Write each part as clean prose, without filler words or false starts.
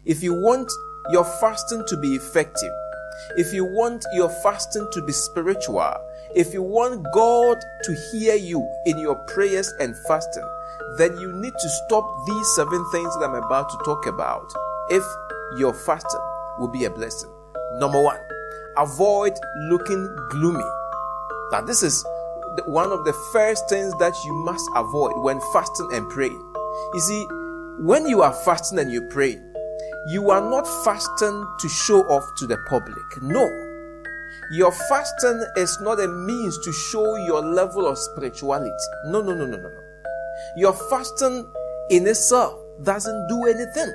if you want your fasting to be effective, if you want your fasting to be spiritual, if you want God to hear you in your prayers and fasting, then you need to stop these 7 things that I'm about to talk about if your fasting will be a blessing. Number 1, avoid looking gloomy. Now, this is one of the first things that you must avoid when fasting and praying. You see, when you are fasting and you're praying, you are not fasting to show off to the public. No. Your fasting is not a means to show your level of spirituality. No. Your fasting in itself doesn't do anything.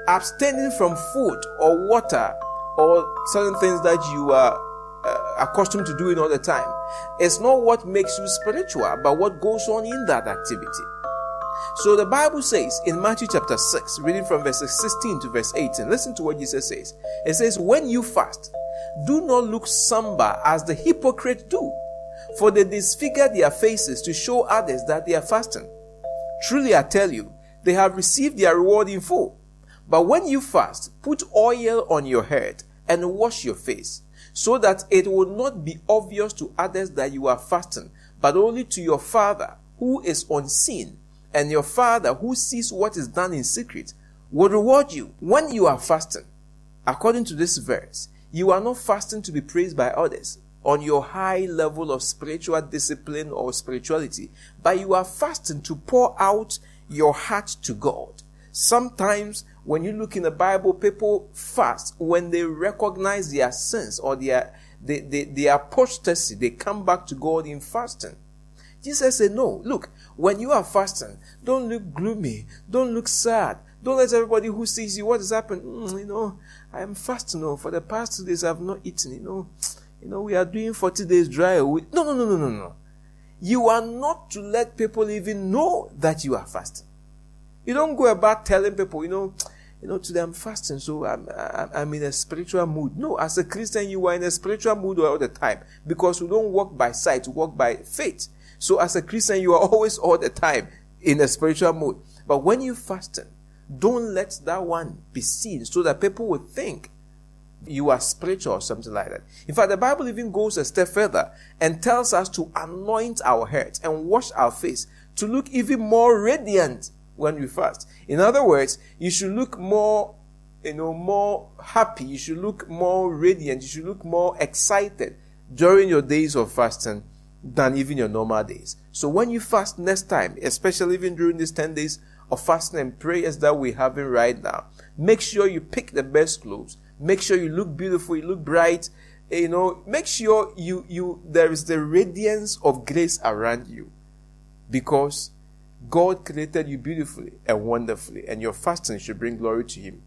Abstaining from food or water or certain things that you are accustomed to doing all the time is not what makes you spiritual, but what goes on in that activity. So the Bible says in Matthew chapter 6, reading from verses 16 to verse 18, listen to what Jesus says. It says, when you fast, do not look somber as the hypocrites do, for they disfigure their faces to show others that they are fasting. Truly I tell you, they have received their reward in full. But when you fast, put oil on your head and wash your face, so that it will not be obvious to others that you are fasting, but only to your Father who is unseen. And your Father who sees what is done in secret will reward you. When you are fasting, according to this verse, you are not fasting to be praised by others on your high level of spiritual discipline or spirituality, but you are fasting to pour out your heart to God. Sometimes when you look in the Bible, people fast when they recognize their sins or their apostasy. They come back to God in fasting. Jesus said, no, look, when you are fasting, don't look gloomy, don't look sad, don't let everybody who sees you, what has happened? I am fasting, for the past 2 days I have not eaten, we are doing 40 days dry. No. You are not to let people even know that you are fasting. You don't go about telling people, today I'm fasting, so I'm in a spiritual mood. No, as a Christian, you are in a spiritual mood all the time, because we don't walk by sight, we walk by faith. So as a Christian, you are always all the time in a spiritual mood. But when you're fasting, don't let that one be seen so that people will think you are spiritual or something like that. In fact, the Bible even goes a step further and tells us to anoint our heads and wash our face to look even more radiant when we fast. In other words, you should look more, more happy. You should look more radiant. You should look more excited during your days of fasting than even your normal days. So when you fast next time, especially even during these 10 days of fasting and prayers that we're having right now, make sure you pick the best clothes. Make sure you look beautiful, you look bright. Make sure there is the radiance of grace around you, because God created you beautifully and wonderfully, and your fasting should bring glory to Him.